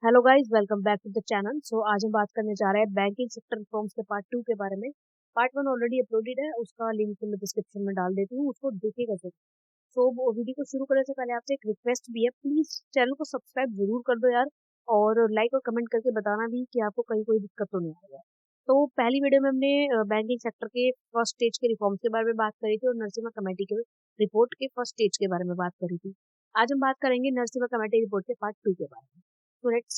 Hello guys, welcome back to the channel. आज हम बात करने जा रहे हैं बैंकिंग सेक्टर रिफॉर्म्स के पार्ट 2 के बारे में। पार्ट 1 ऑलरेडी अपलोडेड है, उसका लिंक मैं डिस्क्रिप्शन में डाल देती हूँ, उसको देखिएगा जरूर। वो वीडियो को शुरू करने से पहले आपसे एक रिक्वेस्ट भी है, प्लीज चैनल को सब्सक्राइब जरूर कर दो यार, और लाइक और कमेंट करके बताना भी कि आपको कहीं कोई दिक्कत तो नहीं आ रहा है। तो पहली वीडियो में हमने बैंकिंग सेक्टर के फर्स्ट स्टेज के रिफॉर्म्स के बारे में बात करी थी और नरसिम्हा कमेटी के रिपोर्ट के फर्स्ट स्टेज के बारे में बात करी थी। आज हम बात करेंगे नरसिम्हा कमेटी रिपोर्ट के पार्ट 2 के बारे में। तो लेट्स।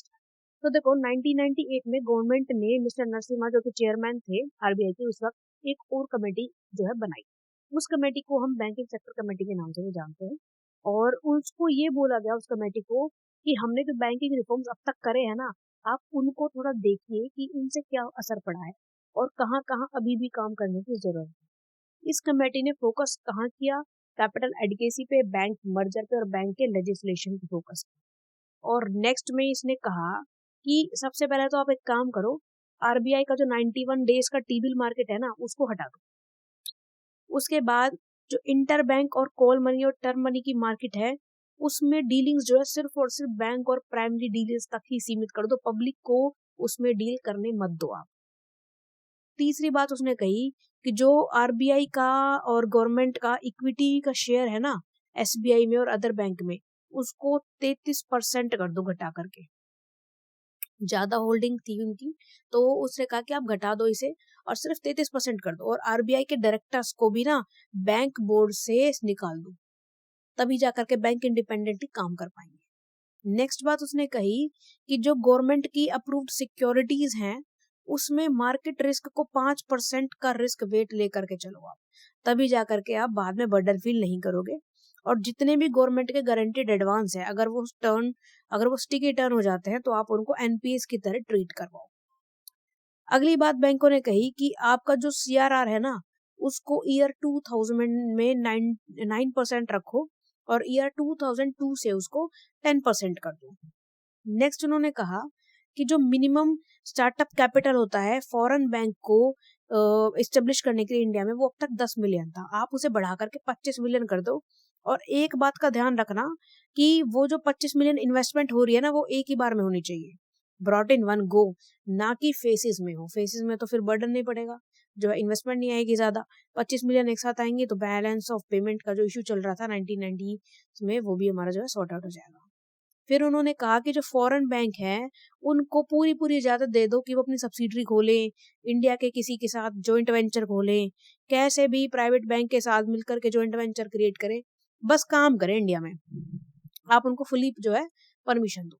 तो देखो, 1998 में गवर्नमेंट ने मिस्टर नरसिम्हा, जो कि चेयरमैन थे आरबीआई के उस वक्त, एक और कमेटी जो है बनाई। उस कमेटी को हम बैंकिंग सेक्टर कमेटी के नाम से भी जानते हैं। और उसको ये बोला गया, उस कमेटी को, कि हमने जो बैंकिंग रिफॉर्म्स अब तक करे हैं ना, आप उनको थोड़ा देखिए कि उनसे क्या असर पड़ा है और कहाँ कहाँ अभी भी काम करने की जरूरत है। इस कमेटी ने फोकस कहाँ किया? कैपिटल एडिकेसी पे, बैंक मर्जर पे और बैंक के लेजिस्लेशन पे फोकस किया। और नेक्स्ट में इसने कहा कि सबसे पहले तो आप एक काम करो, आरबीआई का जो 91 डेज का टी बिल मार्केट है ना, उसको हटा दो। उसके बाद जो इंटर बैंक और कॉल मनी और टर्म मनी की मार्केट है, उसमें डीलिंग्स जो है सिर्फ और सिर्फ बैंक और प्राइमरी डीलर्स तक ही सीमित कर दो, पब्लिक को उसमें डील करने मत दो आप। तीसरी बात उसने कही कि जो आरबीआई का और गवर्नमेंट का इक्विटी का शेयर है ना, एसबीआई में और अदर बैंक में, उसको 33% कर दो घटा करके। ज्यादा होल्डिंग थी उनकी, तो उसने कहा कि आप घटा दो इसे और सिर्फ 33% कर दो, और आरबीआई के डायरेक्टर्स को भी ना बैंक बोर्ड से निकाल दो, तभी जाकर के बैंक इंडिपेंडेंटली काम कर पाएंगे। नेक्स्ट बात उसने कही कि जो गवर्नमेंट की अप्रूव्ड सिक्योरिटीज हैं, उसमें मार्केट रिस्क को 5% का रिस्क वेट लेकर के चलो आप, तभी जाकर के आप बाद में बर्डन फील नहीं करोगे। और जितने भी गवर्नमेंट के गारंटीड एडवांस है, अगर वो स्टिकी टर्न हो जाते हैं, तो आप उनको एनपीएस की तरह ट्रीट करवाओ। अगली बात बैंकों ने कही कि आपका जो सीआरआर है ना, उसको ईयर 2000 में 9% रखो और ईयर 2002 से उसको 10% कर दो। नेक्स्ट उन्होंने कहा कि जो मिनिमम स्टार्टअप कैपिटल होता है फॉरेन बैंक को इस्टेब्लिश करने के लिए इंडिया में, वो अब तक 10 मिलियन था, आप उसे बढ़ा करके 25 मिलियन कर दो। और एक बात का ध्यान रखना कि वो जो 25 मिलियन इन्वेस्टमेंट हो रही है ना, वो एक ही बार में होनी चाहिए, ब्रॉट इन वन गो, ना कि फेसिस में हो। फेसिस में तो फिर बर्डन नहीं पड़ेगा, जो इन्वेस्टमेंट नहीं आएगी ज्यादा। 25 मिलियन एक साथ आएंगे तो बैलेंस ऑफ पेमेंट का जो इशू चल रहा था 1990 में, वो भी हमारा जो है सॉर्ट आउट हो जाएगा। फिर उन्होंने कहा कि जो फॉरेन बैंक है, उनको पूरी पूरी इजाजत दे दो कि वो अपनी सब्सिडरी खोलें, इंडिया के किसी के साथ जॉइंट वेंचर खोलें, कैसे भी प्राइवेट बैंक के साथ मिलकर के जॉइंट वेंचर क्रिएट करें, बस काम करें इंडिया में, आप उनको फुली जो है परमिशन दो।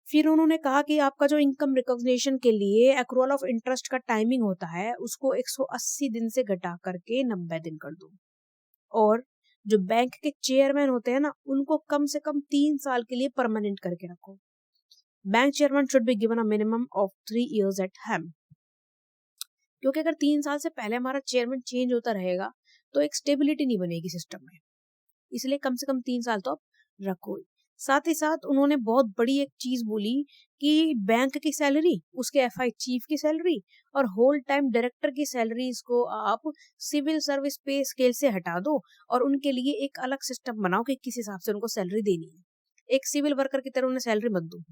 फिर उन्होंने कहा कि आपका जो इनकम रिकॉग्निशन के लिए एक्रूअल ऑफ इंटरेस्ट का टाइमिंग होता है, उसको 180 दिन से घटा करके 90 दिन कर दो। और जो बैंक के चेयरमैन होते हैं ना, उनको कम से कम 3 साल के लिए परमानेंट करके रखो। Bank chairman should be given a minimum of 3 years at helm, क्योंकि अगर 3 साल से पहले हमारा चेयरमैन चेंज होता रहेगा तो एक स्टेबिलिटी नहीं बनेगी सिस्टम में, इसलिए कम से कम 3 साल तो आप रखो। साथ ही साथ उन्होंने बहुत बड़ी एक चीज बोली कि बैंक की सैलरी, उसके एफआई चीफ की सैलरी और होल टाइम डायरेक्टर की सैलरीज को आप सिविल सर्विस पे स्केल से हटा दो और उनके लिए एक अलग सिस्टम बनाओ कि किस हिसाब से उनको सैलरी देनी है। एक सिविल वर्कर की तरह उन्हें सैलरी मत दो।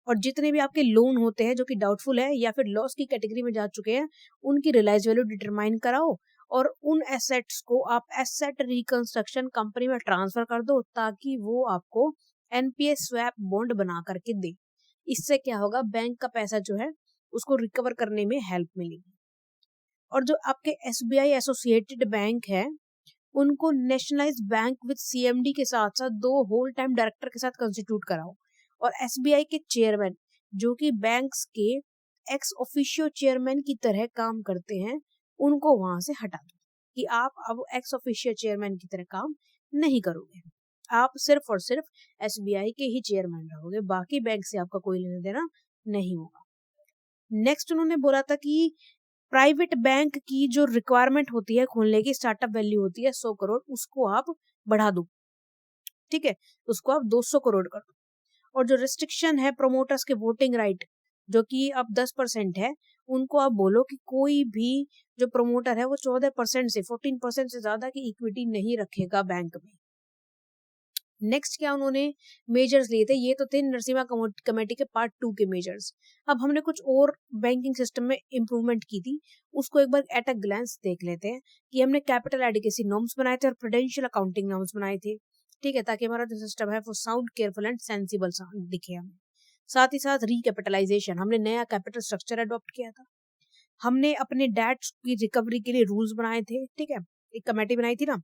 और जितने भी आपके लोन होते हैं जो कि डाउटफुल है या फिर लॉस की कैटेगरी में जा चुके हैं, उनकी रिलाइज वैल्यू डिटरमाइन कराओ और उन एसेट्स को आप एसेट रिकंस्ट्रक्शन कंपनी में ट्रांसफर कर दो, ताकि वो आपको एनपीएस स्वैप बॉन्ड बना करके दे। इससे क्या होगा, बैंक का पैसा जो है उसको रिकवर करने में हेल्प मिलेगी। और जो आपके एसबीआई एसोसिएटेड बैंक है, उनको नेशनलाइज्ड बैंक विद सीएमडी के साथ साथ 2 होल टाइम डायरेक्टर के साथ कंस्टिट्यूट कराओ। और एसबीआई के चेयरमैन, जो कि बैंक्स के एक्स ऑफिशियो चेयरमैन की तरह काम करते हैं, उनको वहां से हटा दो कि आप अब एक्स ऑफिशियो चेयरमैन की तरह काम नहीं करोगे, आप सिर्फ और सिर्फ एसबीआई के ही चेयरमैन रहोगे, बाकी बैंक से आपका कोई लेना देना नहीं होगा। नेक्स्ट उन्होंने बोला था कि प्राइवेट बैंक की जो रिक्वायरमेंट होती है खोलने की, स्टार्टअप वैल्यू होती है 100 करोड़, उसको आप बढ़ा दो, ठीक है, उसको आप 200 करोड़ कर दो। और जो रिस्ट्रिक्शन है प्रोमोटर्स के वोटिंग राइट, जो कि अब 10% है, उनको आप बोलो कि कोई भी जो प्रोमोटर है वो 14% से 14% से ज्यादा की इक्विटी नहीं रखेगा बैंक में। नेक्स्ट क्या उन्होंने मेजर्स लिए थे, ये तो थे नरसिम्हा कमेटी के पार्ट 2 के मेजर्स। अब हमने कुछ और बैंकिंग सिस्टम में इम्प्रूवमेंट की थी, उसको एक बार एट अ ग्लांस देख लेते हैं कि हमने कैपिटल एडिकेसी नॉर्म्स बनाए थे और प्रूडेंशियल अकाउंटिंग नॉर्म्स बनाए थे, ठीक है, ताकि हमारा जो सिस्टम है वो साउंड, केयरफुल एंड सेंसिबल दिखे हमें। साथ ही साथ रिकैपिटलाइजेशन, हमने नया कैपिटल स्ट्रक्चर अडॉप्ट किया था। हमने अपने डेट्स की रिकवरी के लिए रूल्स बनाए थे, ठीक है, एक कमेटी बनाई थी ना।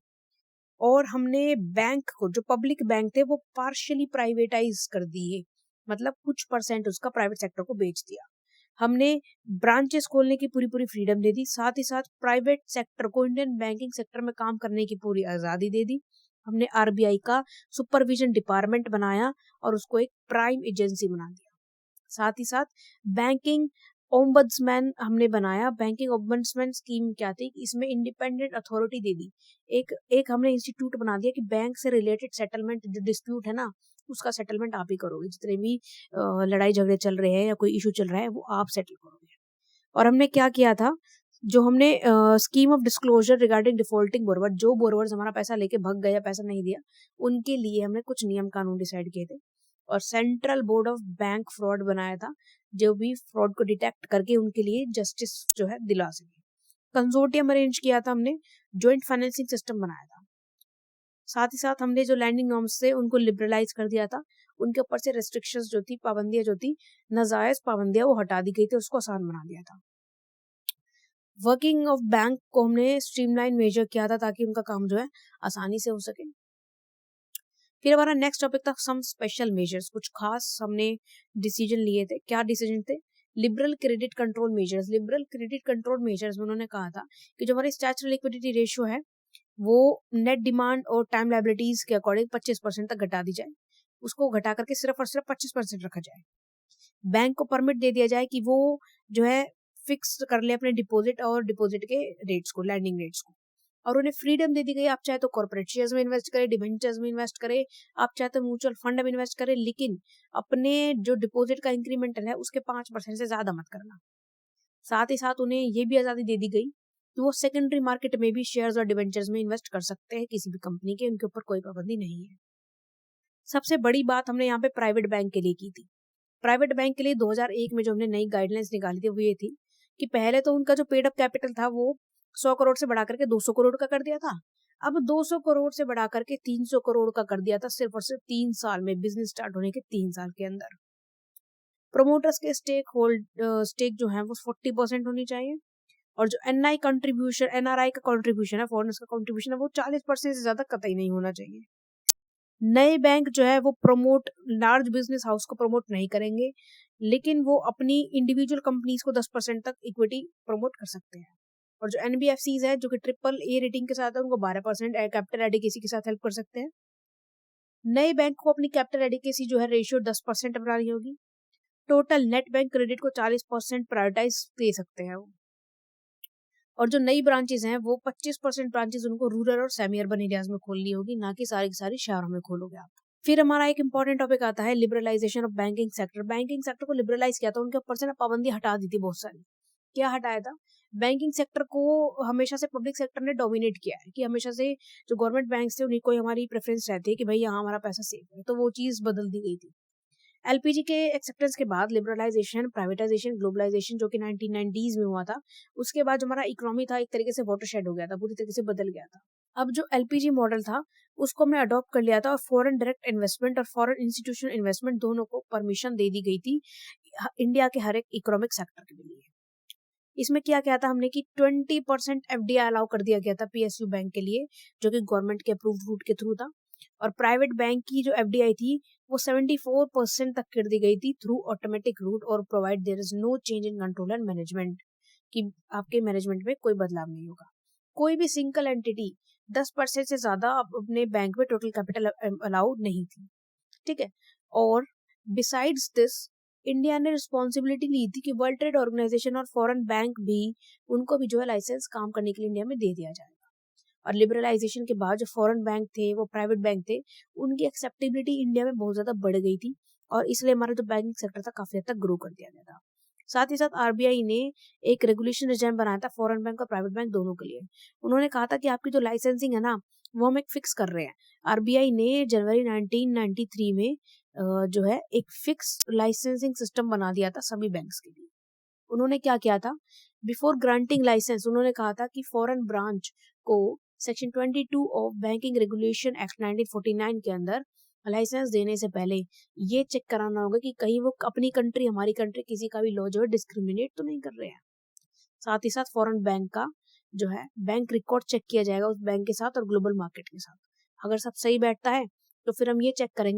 और हमने बैंक को, जो पब्लिक बैंक थे वो पार्शियली प्राइवेटाइज कर दिए, मतलब कुछ परसेंट उसका प्राइवेट सेक्टर को बेच दिया। हमने ब्रांचेस खोलने की पूरी पूरी फ्रीडम दे दी, साथ ही साथ प्राइवेट सेक्टर को इंडियन बैंकिंग सेक्टर में काम करने की पूरी आजादी दे दी। हमने आरबीआई का सुपरविजन डिपार्टमेंट बनाया और उसको एक प्राइम एजेंसी बना दिया। साथ ही साथ बैंकिंग ओम्बड्समैन हमने बनाया। बैंकिंग ओम्बड्समैन स्कीम क्या थी, इसमें इंडिपेंडेंट अथॉरिटी दे दी। एक हमने इंस्टीट्यूट बना दिया कि बैंक से रिलेटेड सेटलमेंट, जो डिस्प्यूट है ना, उसका सेटलमेंट आप ही करोगे। जितने भी लड़ाई झगड़े चल रहे हैं या कोई इशू चल रहा है वो आप सेटल करोगे। और हमने क्या किया था, जो हमने scheme of disclosure regarding defaulting borrower, जो बोरोवर्स हमारा पैसा लेके भग गया, पैसा नहीं दिया, उनके लिए हमने कुछ नियम कानून डिसाइड किए थे। और central board of bank fraud बनाया था, जो भी फ्रॉड को डिटेक्ट करके उनके लिए जस्टिस जो है दिला सके। कंसोर्टियम अरेंज किया था हमने, ज्वाइंट फाइनेंसिंग सिस्टम बनाया था। साथ ही साथ हमने जो लैंडिंग नॉर्म्स थे उनको लिबरलाइज कर दिया था। उनके ऊपर से रेस्ट्रिक्शंस जो थी, पाबंदियां जो थी, नाजायज पाबंदियां, वो हटा दी गई थी, उसको आसान बना दिया था। वर्किंग ऑफ बैंक को हमने स्ट्रीमलाइन मेजर किया था ताकि उनका काम जो है आसानी से हो सके। फिर हमारा नेक्स्ट टॉपिक था सम स्पेशल मेजर्स, कुछ खास हमने डिसीजन लिए थे। क्या डिसीजन थे? Liberal credit control measures. Liberal credit control measures में उन्होंने कहा था कि जो हमारी स्टैच्यूटरी लिक्विडिटी रेशियो है वो नेट डिमांड और टाइम लायबिलिटीज के अकॉर्डिंग 25% तक घटा दी जाए। उसको घटा करके सिर्फ और सिर्फ 25% रखा जाए। बैंक को परमिट दे दिया जाए कि वो जो है फिक्स कर ले अपने डिपॉजिट और डिपॉजिट के रेट्स को, लैंडिंग रेट्स को। और उन्हें फ्रीडम दे दी गई, आप चाहे तो कॉर्पोरेट शेयर्स में इन्वेस्ट करें, डिबेंचर्स में इन्वेस्ट करें, आप चाहे तो म्यूचुअल फंड में इन्वेस्ट करें, लेकिन अपने जो डिपॉजिट का इंक्रीमेंटल है उसके 5% से ज्यादा मत करना। साथ ही साथ उन्हें ये भी आजादी दे दी गई कि वो सेकेंडरी मार्केट में भी शेयर्स और डिबेंचर्स में इन्वेस्ट कर सकते हैं किसी भी कंपनी के, उनके ऊपर कोई पाबंदी नहीं है। सबसे बड़ी बात हमने यहाँ पे प्राइवेट बैंक के लिए की थी। प्राइवेट बैंक के लिए 2001 में जो हमने नई गाइडलाइंस निकाली थी वो ये थी कि पहले तो उनका जो पेड अप कैपिटल था वो 100 करोड़ से बढ़ा करके 200 करोड़ का कर दिया था। अब 200 करोड़ से बढ़ा करके 300 करोड़ का कर दिया था, सिर्फ और सिर्फ 3 साल में, बिजनेस स्टार्ट होने के 3 साल के अंदर। प्रोमोटर्स के स्टेक जो है वो 40% होनी चाहिए। और जो एनआरआई का कॉन्ट्रीब्यूशन है, फॉरेनर्स का कॉन्ट्रीब्यूशन है, वो 40% से ज्यादा कतई नहीं होना चाहिए। नए बैंक जो है वो लार्ज बिजनेस हाउस को प्रमोट नहीं करेंगे, लेकिन वो अपनी इंडिविजुअल कंपनीज को 10% तक इक्विटी प्रमोट कर सकते हैं। और जो एनबीएफसीज है जो कि ट्रिपल ए रेटिंग के साथ है, उनको 12% कैपिटल एडिकेसी के साथ हेल्प कर सकते हैं। नए बैंक को अपनी कैपिटल एडिकेसी जो है रेशियो 10% बनानी होगी। टोटल नेट बैंक क्रेडिट को 40% प्रायोरिटाइज दे सकते हैं वो। और जो नई ब्रांचेस हैं वो 25% ब्रांचेस उनको रूरल और सेमी अर्बन एरियाज में खोलनी होगी, ना कि सारी की सारी शहरों में खोलोगे आप। फिर हमारा एक इंपॉर्टेंट टॉपिक आता है liberalisation of banking sector. Banking sector को लिबरलाइज किया था, उनके ऊपर से ना पाबंदी हटा दी थी बहुत सारी। क्या हटाया था? बैंकिंग सेक्टर को हमेशा से पब्लिक सेक्टर ने डोमिनेट किया है कि हमेशा से जो गवर्नमेंट बैंक थे उन्हीं को हमारी प्रेफरेंस रहती है कि भाई यहाँ हमारा पैसा सेफ है, तो वो चीज बदल दी गई थी। एलपीजी के एक्सेप्टेंस के बाद लिबरलाइजेशन, प्राइवेटाइजेशन, ग्लोबलाइजेशन जो कि 1990s में हुआ था, उसके बाद जो हमारा इकोनॉमी था एक तरीके से वाटरशेड हो गया था, पूरी तरीके से बदल गया था। अब जो एलपीजी मॉडल था उसको हमने अडॉप्ट कर लिया था और फॉरेन डायरेक्ट इन्वेस्टमेंट और फॉरेन इंस्टीट्यूशनल इन्वेस्टमेंट दोनों को परमिशन दे दी गई थी इंडिया के हर एक इकोनॉमिक सेक्टर के लिए। इसमें क्या किया था हमने कि 20% एफडीआई अलाउ कर दिया गया था पीएसयू बैंक के लिए, जो कि गवर्नमेंट के अप्रूव्ड रूट के थ्रू था। और प्राइवेट बैंक की जो एफडीआई थी वो 74% तक कर दी गई थी थ्रू ऑटोमेटिक रूट, और provide there is no change in control and management, कि आपके मैनेजमेंट में कोई बदलाव नहीं होगा। कोई भी सिंगल एंटिटी 10% से ज्यादा अपने बैंक में टोटल कैपिटल अलाउड नहीं थी, ठीक है। और बिसाइड्स दिस इंडिया ने रिस्पॉन्सिबिलिटी ली थी कि वर्ल्ड ट्रेड ऑर्गेनाइजेशन और फॉरेन बैंक भी, उनको भी जो है लाइसेंस काम करने के लिए इंडिया में दे दिया जाएगा। और लिबरलाइजेशन के बाद जो फॉरेन बैंक थे, वो प्राइवेट बैंक थे, उनकी एक्सेप्टेबिलिटी इंडिया में बहुत ज्यादा बढ़ गई थी, और इसलिए हमारा जो बैंकिंग सेक्टर था काफी हद तक ग्रो कर दिया गया था। साथ ही साथ आरबीआई ने एक रेगुलेशन रिजाइम बनाया था फॉरेन बैंक और प्राइवेट बैंक दोनों के लिए। उन्होंने कहा था कि आपकी जो लाइसेंसिंग है ना, वो हम एक फिक्स कर रहे हैं। आरबीआई ने जनवरी 1993 में जो है एक फिक्स लाइसेंसिंग सिस्टम बना दिया था सभी बैंक्स के लिए। उन्होंने क्या किया था, बिफोर ग्रांटिंग लाइसेंस उन्होंने कहा था कि फॉरेन ब्रांच को section 22 of banking regulation act 1949 के अंदर लाइसेंस देने से पहले ये चेक कराना होगा कि कहीं वो अपनी कंट्री, हमारी कंट्री, किसी का भी लॉ जो है डिस्क्रिमिनेट तो नहीं कर रहे हैं। साथ ही साथ फॉरेन बैंक का जो है बैंक रिकॉर्ड चेक किया जाएगा उस बैंक के साथ और ग्लोबल मार्केट के साथ। अगर सब सही बैठता है तो फिर हम ये चेक करेंगे